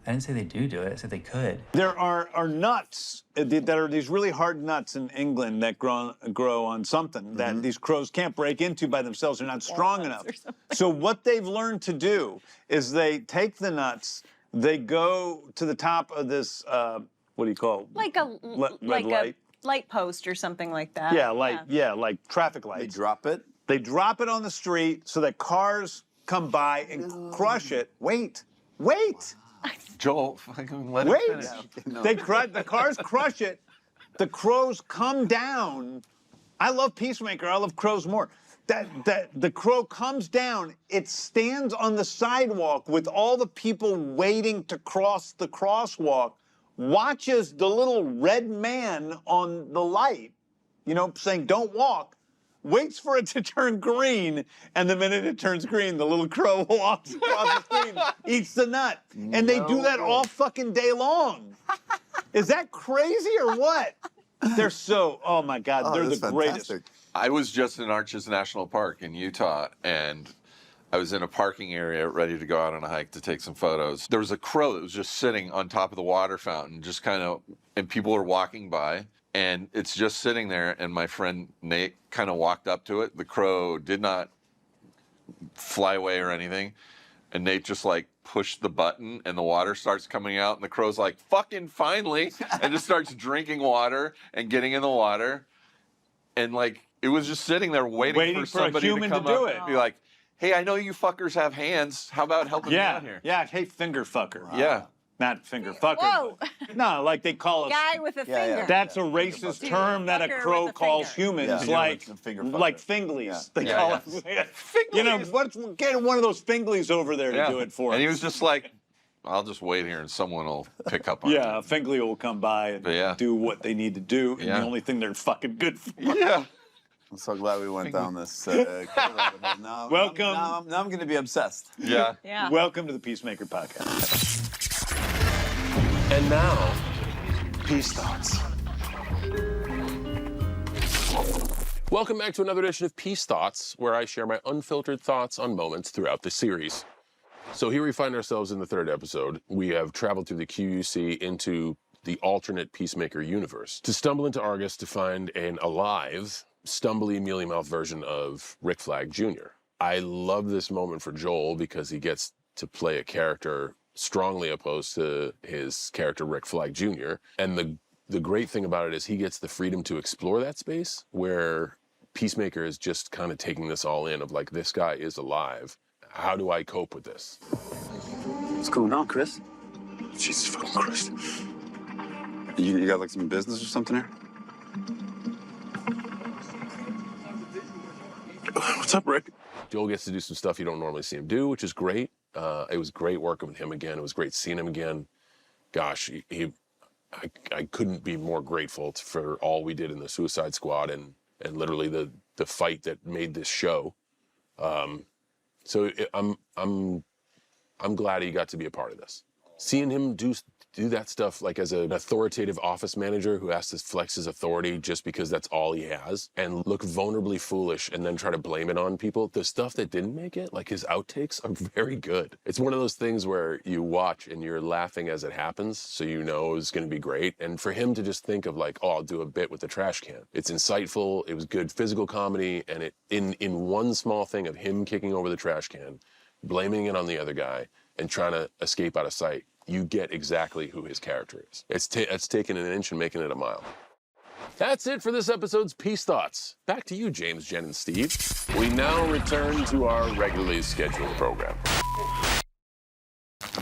Speaker 8: I didn't say they do it, I said they could.
Speaker 1: there are nuts that are these really hard nuts in England that grow on something that these crows can't break into by themselves. They're not strong enough. So what they've learned to do is they take the nuts, they go to the top of this, what do you call it?
Speaker 3: A light post or something like that.
Speaker 1: Yeah, like traffic lights.
Speaker 2: They drop it.
Speaker 1: They drop it on the street so that cars come by and crush it. Wait.
Speaker 4: Joel, fucking let it
Speaker 1: Wait.
Speaker 4: finish.
Speaker 2: No.
Speaker 1: The cars crush it. The crows come down. I love Peacemaker. I love crows more. The crow comes down. It stands on the sidewalk with all the people waiting to cross the crosswalk, watches the little red man on the light, saying, don't walk, waits for it to turn green, and the minute it turns green, the little crow walks across the street, eats the nut. And they do that all fucking day long. Is that crazy or what? They're so, oh my God, they're the greatest.
Speaker 4: I was just in Arches National Park in Utah, and I was in a parking area ready to go out on a hike to take some photos. There was a crow that was just sitting on top of the water fountain, and people were walking by. And it's just sitting there, and my friend Nate kind of walked up to it. The crow did not fly away or anything. And Nate just pushed the button, and the water starts coming out, and the crow's like, fucking finally, and just starts drinking water and getting in the water. And it was just sitting there waiting for somebody
Speaker 1: a human
Speaker 4: to come
Speaker 1: do
Speaker 4: up
Speaker 1: it.
Speaker 4: and be like, hey, I know you fuckers have hands. How about helping me out here?
Speaker 1: Yeah, hey, finger fucker.
Speaker 4: Yeah.
Speaker 1: Not finger fucker.
Speaker 3: Whoa.
Speaker 1: But, no, like they call us.
Speaker 3: Guy with a finger.
Speaker 1: That's a racist term that a
Speaker 3: Fucker
Speaker 1: crow
Speaker 3: with a
Speaker 1: calls
Speaker 3: finger.
Speaker 1: humans,
Speaker 2: Yeah.
Speaker 1: like finglies. They call us. Get one of those finglies over there to do it for us.
Speaker 4: And he was just like, I'll just wait here and someone will pick up on it.
Speaker 1: Yeah, a fingly will come by and do what they need to do. And the only thing they're fucking good for.
Speaker 4: Yeah.
Speaker 2: I'm so glad we went down this. Now,
Speaker 1: Welcome.
Speaker 2: Now I'm going to be obsessed.
Speaker 4: Yeah.
Speaker 1: Welcome to the Peacemaker podcast.
Speaker 6: And now, Peace Thoughts. Welcome back to another edition of Peace Thoughts, where I share my unfiltered thoughts on moments throughout the series. So here we find ourselves in the third episode. We have traveled through the QUC into the alternate Peacemaker universe to stumble into Argus to find an alive, stumbly, mealy-mouthed version of Rick Flag Jr. I love this moment for Joel because he gets to play a character strongly opposed to his character Rick Flag Jr. And the great thing about it is he gets the freedom to explore that space where Peacemaker is just kind of taking this all in of this guy is alive. How do I cope with this?
Speaker 5: What's going on, Chris?
Speaker 6: Jesus fucking Christ.
Speaker 5: You got some business or something here?
Speaker 6: What's up, Rick? Joel gets to do some stuff you don't normally see him do, which is great. It was great working with him again. It was great seeing him again. Gosh, I couldn't be more grateful for all we did in the Suicide Squad and literally the fight that made this show. I'm glad he got to be a part of this. Seeing him do do that stuff like as an authoritative office manager who has to flex his authority just because that's all he has and look vulnerably foolish and then try to blame it on people. The stuff that didn't make it, like his outtakes, are very good. It's one of those things where you watch and you're laughing as it happens, so you know it's going to be great. And for him to just think of like, oh, I'll do a bit with the trash can. It's insightful, it was good physical comedy, and it in one small thing of him kicking over the trash can, blaming it on the other guy, and trying to escape out of sight, you get exactly who his character is. It's taking an inch and making it a mile. That's it for this episode's Peace Thoughts. Back to you, James, Jen, and Steve. We now return to our regularly scheduled program.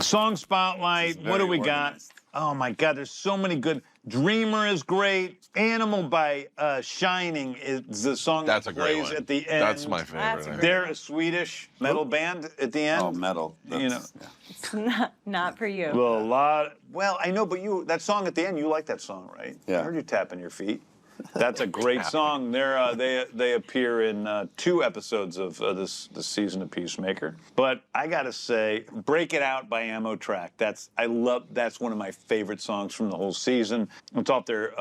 Speaker 1: Song Spotlight, what do we got? Oh my God, there's so many good. Dreamer is great. Animal by Shining is the song
Speaker 4: That's
Speaker 1: that
Speaker 4: a great
Speaker 1: plays
Speaker 4: one.
Speaker 1: at the end.
Speaker 4: That's my favorite.
Speaker 1: They're a Swedish metal band at the end.
Speaker 2: Oh, metal.
Speaker 1: You know.
Speaker 3: It's not for you.
Speaker 1: Well, I know, but that song at the end, you like that song, right?
Speaker 2: Yeah.
Speaker 1: I heard you tapping your feet. That's a great song. They appear in 2 episodes of this season of Peacemaker. But I gotta say, "Break It Out" by Ammo Track. That's one of my favorite songs from the whole season. It's off their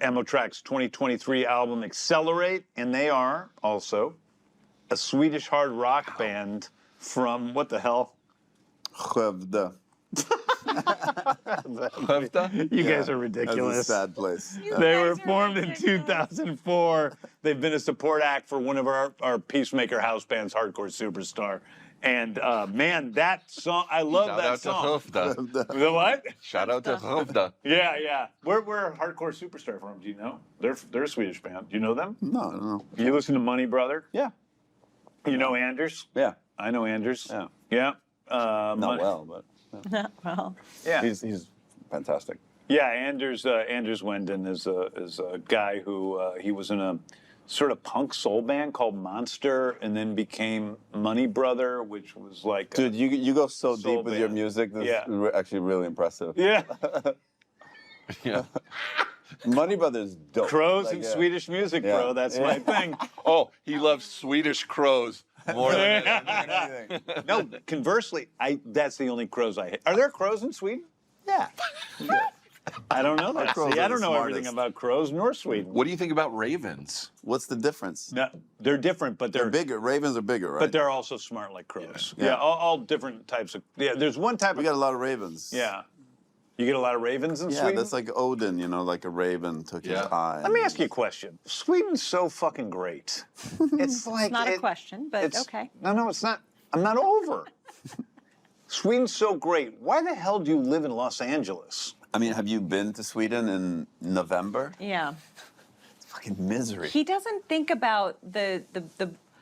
Speaker 1: Ammo Track's 2023 album Accelerate, and they are also a Swedish hard rock band from what the hell?
Speaker 2: Skövde.
Speaker 1: You guys are ridiculous.
Speaker 2: That's a sad place.
Speaker 1: They were formed in 2004. They've been a support act for one of our Peacemaker house bands, Hardcore Superstar. And man, that song, I love that song.
Speaker 4: Shout out to Skövde.
Speaker 1: The what?
Speaker 4: Shout out to Skövde.
Speaker 1: Yeah. Where Hardcore Superstar from? Do you know? They're a Swedish band. Do you know them?
Speaker 2: No, I don't know.
Speaker 1: You listen to Money Brother?
Speaker 2: Yeah.
Speaker 1: You know Anders?
Speaker 2: Yeah.
Speaker 1: I know Anders.
Speaker 2: Yeah.
Speaker 1: Yeah.
Speaker 2: Not well, but
Speaker 3: Well,
Speaker 1: Yeah.
Speaker 2: he's fantastic.
Speaker 1: Yeah, Anders Wenden is a guy who he was in a sort of punk soul band called Monster, and then became Money Brother, which was like
Speaker 2: Dude, you go so
Speaker 1: soul
Speaker 2: deep with your
Speaker 1: band.
Speaker 2: music. This
Speaker 1: Yeah.
Speaker 2: is actually really impressive.
Speaker 1: yeah,
Speaker 4: Yeah.
Speaker 2: Money Brothers dope.
Speaker 1: crows
Speaker 2: Like,
Speaker 1: and
Speaker 2: yeah.
Speaker 1: Swedish music,
Speaker 2: Yeah.
Speaker 1: bro. That's my thing.
Speaker 4: Oh, he loves Swedish crows more than
Speaker 2: Anything.
Speaker 1: No, conversely, that's the only crows I hate. Are there crows in Sweden?
Speaker 2: Yeah.
Speaker 1: I don't know that.
Speaker 2: crows
Speaker 1: See,
Speaker 2: are
Speaker 1: I
Speaker 2: the
Speaker 1: don't know everything
Speaker 2: smartest.
Speaker 1: about crows nor Sweden.
Speaker 4: What do you think about ravens?
Speaker 2: What's the difference?
Speaker 1: No, they're different, but
Speaker 2: They're bigger. Ravens are bigger, right?
Speaker 1: But they're also smart like crows.
Speaker 2: Yeah.
Speaker 1: Yeah, all different types of. Yeah, there's one type
Speaker 2: we
Speaker 1: of.
Speaker 2: got a lot of ravens.
Speaker 1: Yeah. You get a lot of ravens in
Speaker 2: Yeah,
Speaker 1: Sweden?
Speaker 2: that's like Odin, like a raven took his
Speaker 4: Yeah.
Speaker 2: eye.
Speaker 1: Let me ask you a question. Sweden's so fucking great. It's like
Speaker 3: not a question, but okay.
Speaker 1: No, it's not. I'm not over. Sweden's so great. Why the hell do you live in Los Angeles?
Speaker 2: I mean, have you been to Sweden in November?
Speaker 3: Yeah.
Speaker 2: It's fucking misery.
Speaker 3: He doesn't think about the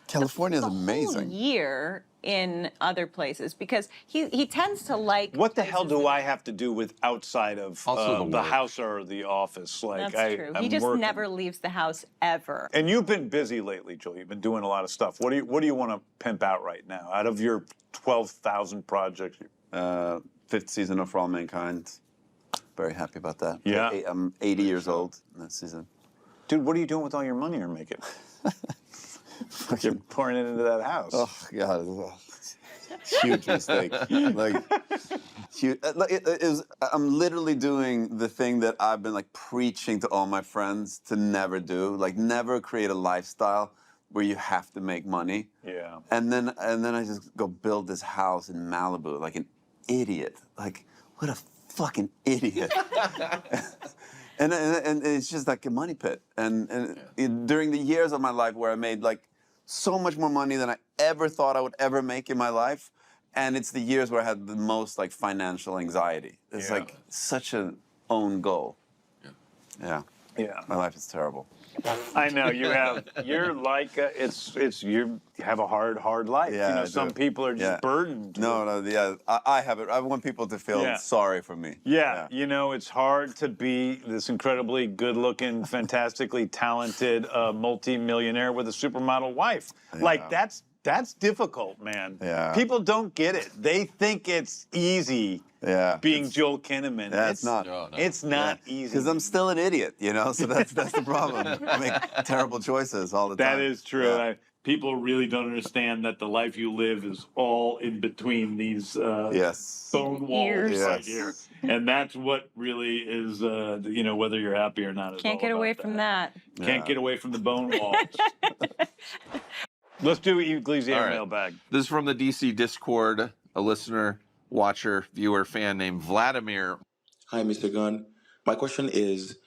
Speaker 2: California is
Speaker 3: the
Speaker 2: amazing.
Speaker 3: whole year in other places because he tends to like.
Speaker 1: What the hell do I have to do with outside of
Speaker 4: Also the
Speaker 1: the
Speaker 4: work.
Speaker 1: house or the office? Like
Speaker 3: That's true. He
Speaker 1: I'm
Speaker 3: just
Speaker 1: working.
Speaker 3: never leaves the house ever.
Speaker 1: And you've been busy lately, Joel. You've been doing a lot of stuff. What do you want to pimp out right now? Out of your 12,000 projects?
Speaker 2: 5th season of For All Mankind. Very happy about that.
Speaker 1: Yeah.
Speaker 2: I'm 80 years old in that season.
Speaker 1: Dude, what are you doing with all your money you're making? You're pouring it into that house.
Speaker 2: Oh God, huge mistake. Like, huge. I'm literally doing the thing that I've been like preaching to all my friends to never do. Like, never create a lifestyle where you have to make money.
Speaker 1: Yeah.
Speaker 2: And then I just go build this house in Malibu like an idiot. Like, what a fucking idiot. And it's just like a money pit. And during the years of my life where I made like so much more money than I ever thought I would ever make in my life, and it's the years where I had the most like financial anxiety. It's like such an own goal. Yeah. My life is terrible.
Speaker 1: I know you're like you have a hard life.
Speaker 2: Yeah,
Speaker 1: you know,
Speaker 2: I
Speaker 1: some
Speaker 2: do.
Speaker 1: people are just burdened.
Speaker 2: I have it. I want people to feel sorry for me.
Speaker 1: Yeah, you know, it's hard to be this incredibly good-looking, fantastically talented multi-millionaire with a supermodel wife. Like that's difficult, man.
Speaker 2: Yeah.
Speaker 1: People don't get it. They think it's easy.
Speaker 2: Yeah.
Speaker 1: Being Joel Kinnaman.
Speaker 2: Yeah, it's not.
Speaker 1: It's not easy.
Speaker 2: Because I'm still an idiot, So that's the problem. I make terrible choices all the time.
Speaker 1: That is true.
Speaker 2: Yeah.
Speaker 1: people really don't understand that the life you live is all in between these bone walls right here. And that's what really is, whether you're happy or not.
Speaker 3: Can't get away from that.
Speaker 1: Can't get away from the bone walls. Let's do Ecclesiar mailbag.
Speaker 4: This is from the DC Discord, a listener, watcher, viewer, fan named Vladimir.
Speaker 11: Hi, Mr. Gunn. My question is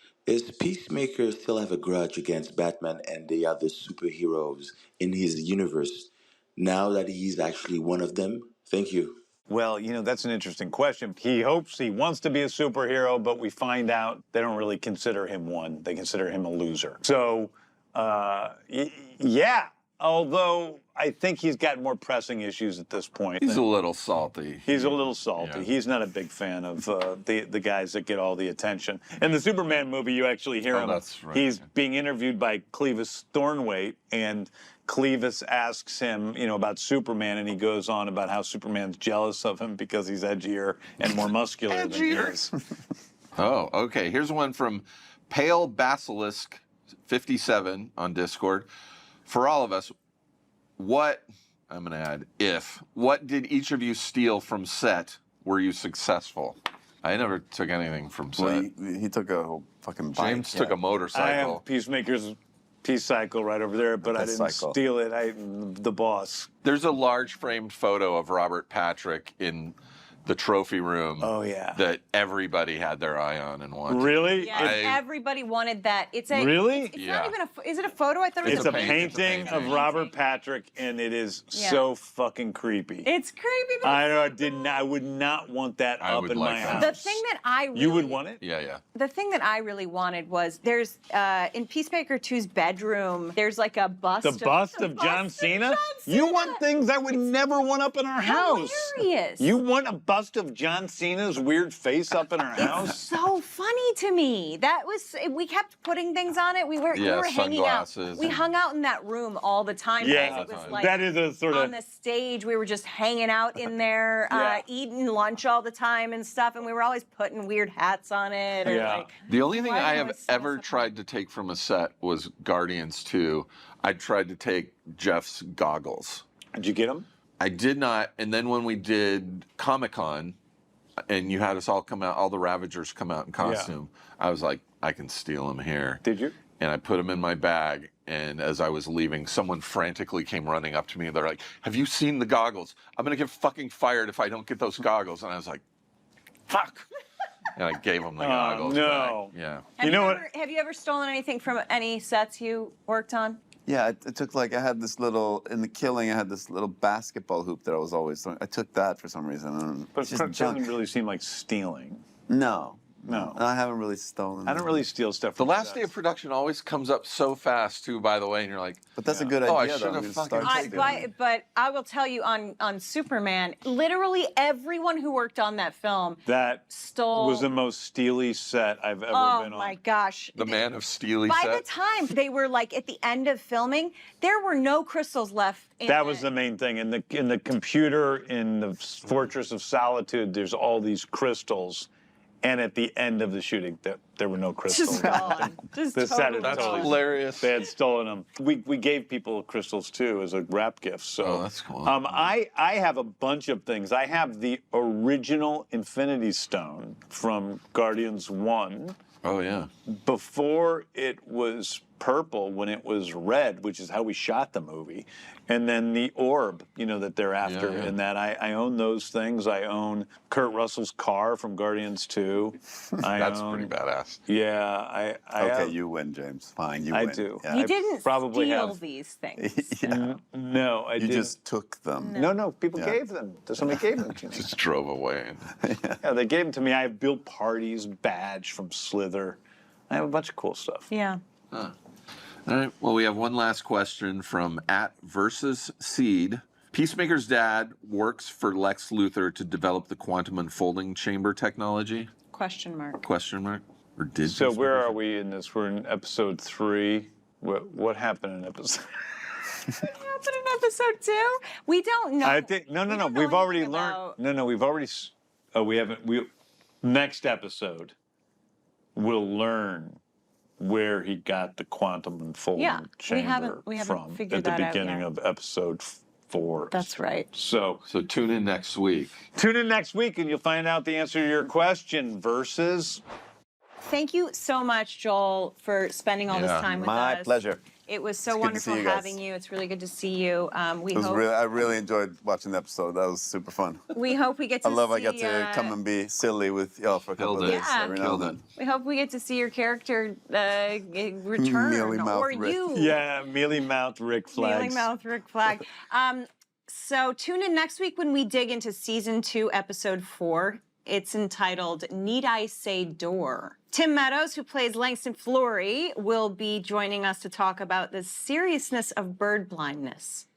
Speaker 11: Peacemaker still have a grudge against Batman and the other superheroes in his universe now that he's actually one of them? Thank you.
Speaker 1: Well, that's an interesting question. He wants to be a superhero, but we find out they don't really consider him one. They consider him a loser. So, yeah. Although I think he's got more pressing issues at this point.
Speaker 4: He's a little salty.
Speaker 1: He's a little salty. Yeah. He's not a big fan of the guys that get all the attention. In the Superman movie, you actually hear him.
Speaker 4: That's right.
Speaker 1: He's being interviewed by Clevis Thornweight, and Clevis asks him, about Superman, and he goes on about how Superman's jealous of him because he's edgier and more muscular than he is.
Speaker 4: Oh, okay. Here's one from Pale Basilisk 57 on Discord. For all of us, what did each of you steal from set? Were you successful? I never took anything from set.
Speaker 2: Well, he took a whole fucking bike.
Speaker 4: James took a motorcycle.
Speaker 1: I have Peacemaker's Peace Cycle right over there, but I didn't steal it. The boss.
Speaker 4: There's a large framed photo of Robert Patrick in the trophy room.
Speaker 1: Oh, yeah.
Speaker 4: That everybody had their eye on and wanted.
Speaker 1: Really?
Speaker 3: Yes, everybody wanted that. It's a
Speaker 1: really.
Speaker 3: It's not even is it a photo? I thought it was
Speaker 1: a painting of Robert Patrick, and it is so fucking creepy.
Speaker 3: It's creepy. But
Speaker 1: I would not want that up in my house.
Speaker 3: The thing that I really,
Speaker 1: you would want it?
Speaker 4: Yeah.
Speaker 3: The thing that I really wanted was there's in Peacemaker 2's bedroom. There's like a bust.
Speaker 1: The bust of John Cena? You want things I would never want up in our house.
Speaker 3: Hilarious.
Speaker 1: You want a bust of John Cena's weird face up in our house?
Speaker 3: It's so funny to me. We kept putting things on it. We were hanging out. We hung out in that room all the time.
Speaker 1: Yeah,
Speaker 3: it was like
Speaker 1: that is a sort of
Speaker 3: on the stage. We were just hanging out in there, eating lunch all the time and stuff, and we were always putting weird hats on it. Or
Speaker 4: the only thing I have ever tried to take from a set was Guardians 2. I tried to take Jeff's goggles.
Speaker 1: Did you get them?
Speaker 4: I did not. And then when we did Comic-Con, and you had us all come out, all the Ravagers come out in costume, I was like, I can steal them here.
Speaker 1: Did you?
Speaker 4: And I put them in my bag. And as I was leaving, someone frantically came running up to me. They're like, have you seen the goggles? I'm going to get fucking fired if I don't get those goggles. And I was like, fuck. And I gave them the goggles.
Speaker 1: No.
Speaker 4: Back. Yeah.
Speaker 3: Have you ever stolen anything from any sets you worked on?
Speaker 2: Yeah, it took I had this little, in The Killing, I had this little basketball hoop that I was always throwing. I took that for some reason.
Speaker 1: But it doesn't really seem like stealing.
Speaker 2: No.
Speaker 1: No.
Speaker 2: I haven't really stolen.
Speaker 1: I don't really steal stuff.
Speaker 4: The last day of production always comes up so fast, too, by the way, and you're like,
Speaker 2: but that's a good idea.
Speaker 4: Oh, I should have fucking
Speaker 3: But I will tell you on Superman, literally everyone who worked on that film stole.
Speaker 1: Was the most steely set I've ever been on.
Speaker 3: Oh my gosh.
Speaker 4: The Man of Steely
Speaker 3: By
Speaker 4: set.
Speaker 3: the time they were at the end of filming, there were no crystals left.
Speaker 1: That was the main thing. In the computer, in the Fortress of Solitude, there's all these crystals. And at the end of the shooting, there were no crystals.
Speaker 3: Just gone.
Speaker 4: That's hilarious.
Speaker 1: They had stolen them. We gave people crystals too as a wrap gift. So
Speaker 4: that's cool.
Speaker 1: I have a bunch of things. I have the original Infinity Stone from Guardians 1.
Speaker 4: Oh yeah.
Speaker 1: Before it was purple, when it was red, which is how we shot the movie. And then the orb, that they're after.
Speaker 4: Yeah.
Speaker 1: And that I own those things. I own Kurt Russell's car from Guardians 2.
Speaker 4: That's pretty badass.
Speaker 1: Yeah,
Speaker 2: Okay, you win, James. Fine, you win.
Speaker 1: I do.
Speaker 2: Yeah,
Speaker 3: You didn't
Speaker 1: probably
Speaker 3: steal
Speaker 1: have
Speaker 3: these things.
Speaker 1: No, I didn't.
Speaker 2: You just took them.
Speaker 1: No, people gave them. Somebody gave them to me.
Speaker 4: Just drove away.
Speaker 1: Yeah, they gave them to me. I have Bill Party's badge from Slither. I have a bunch of cool stuff.
Speaker 3: Yeah.
Speaker 4: All right. Well, we have one last question from @versusseed. Peacemaker's dad works for Lex Luthor to develop the quantum unfolding chamber technology?
Speaker 3: Question mark.
Speaker 4: Or did
Speaker 1: So where are we in this? We're in episode 3. What happened in episode?
Speaker 3: What happened in episode 2? We don't know.
Speaker 1: I think no. We've already learned. No. We've already. Oh, we haven't. Next episode, we'll learn where he got the quantum unfoldment chamber
Speaker 3: we haven't
Speaker 1: from
Speaker 3: figured
Speaker 1: at the
Speaker 3: that out
Speaker 1: beginning
Speaker 3: yet.
Speaker 1: of episode 4.
Speaker 3: That's right.
Speaker 1: So
Speaker 4: tune in next week.
Speaker 1: Tune in next week and you'll find out the answer to your question versus...
Speaker 3: Thank you so much, Joel, for spending all this time with us.
Speaker 2: My pleasure.
Speaker 3: It was so
Speaker 2: It's good to
Speaker 3: wonderful
Speaker 2: see you guys.
Speaker 3: having you. It's really good to see you.
Speaker 2: I really enjoyed watching the episode. That was super fun.
Speaker 3: We hope we get to
Speaker 2: I love
Speaker 3: see,
Speaker 2: I get to come and be silly with y'all for a couple of days. Every now and then.
Speaker 3: We hope we get to see your character return,
Speaker 2: Mealy-mouthed
Speaker 3: or
Speaker 2: Rick.
Speaker 3: you.
Speaker 1: Yeah, mealy-mouthed Rick Flags.
Speaker 3: Mealy-mouthed Rick Flag. So tune in next week when we dig into Season 2, Episode 4. It's entitled, Need I Say Door? Tim Meadows, who plays Langston Flory, will be joining us to talk about the seriousness of bird blindness.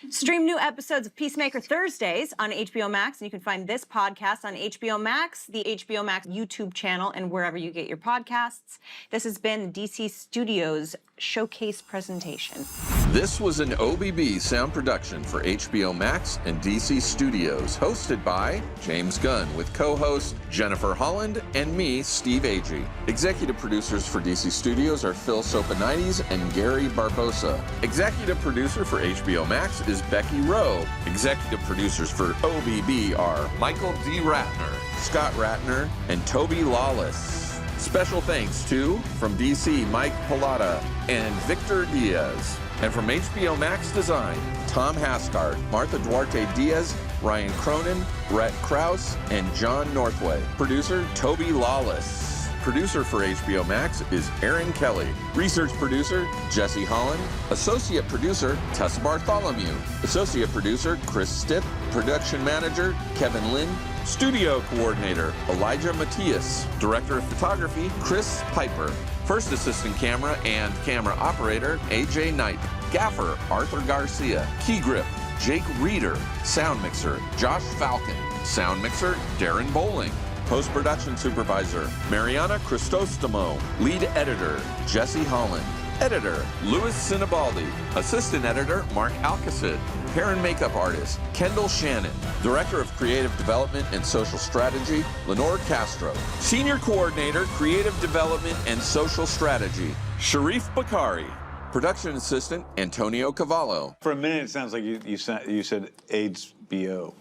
Speaker 3: Stream new episodes of Peacemaker Thursdays on HBO Max, and you can find this podcast on HBO Max, the HBO Max YouTube channel, and wherever you get your podcasts. This has been DC Studios Showcase presentation.
Speaker 9: This was an OBB sound production for HBO Max and DC Studios, hosted by James Gunn, with co-host Jennifer Holland and me, Steve Agee. Executive producers for DC Studios are Phil Sopanides and Gary Barbosa. Executive producer for HBO Max is Becky Rowe. Executive producers for OBB are Michael D. Ratner, Scott Ratner, and Toby Lawless. Special thanks to, from DC, Mike Pilata and Victor Diaz. And from HBO Max Design, Tom Haskard, Martha Duarte Diaz, Ryan Cronin, Brett Krause, and John Northway. Producer, Toby Lawless. Producer for HBO Max is Aaron Kelly. Research producer, Jesse Holland. Associate producer, Tess Bartholomew. Associate producer, Chris Stipp. Production manager, Kevin Lynn. Studio coordinator, Elijah Matias. Director of photography, Chris Piper. First assistant camera and camera operator, AJ Knight. Gaffer, Arthur Garcia. Key grip, Jake Reeder. Sound mixer, Josh Falcon. Sound mixer, Darren Bowling. Post-production supervisor, Mariana Cristostomo. Lead editor, Jesse Holland. Editor, Louis Sinibaldi. Assistant editor, Mark Alcacid. Hair and makeup artist, Kendall Shannon. Director of creative development and social strategy, Lenore Castro. Senior coordinator, creative development and social strategy, Sharif Bakari. Production assistant, Antonio Cavallo.
Speaker 1: For a minute, it sounds like you said AIDS-BO.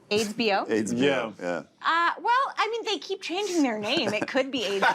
Speaker 3: AIDS-BO?
Speaker 2: AIDS-BO, yeah.
Speaker 3: Well, I mean, they keep changing their name. It could be AIDS.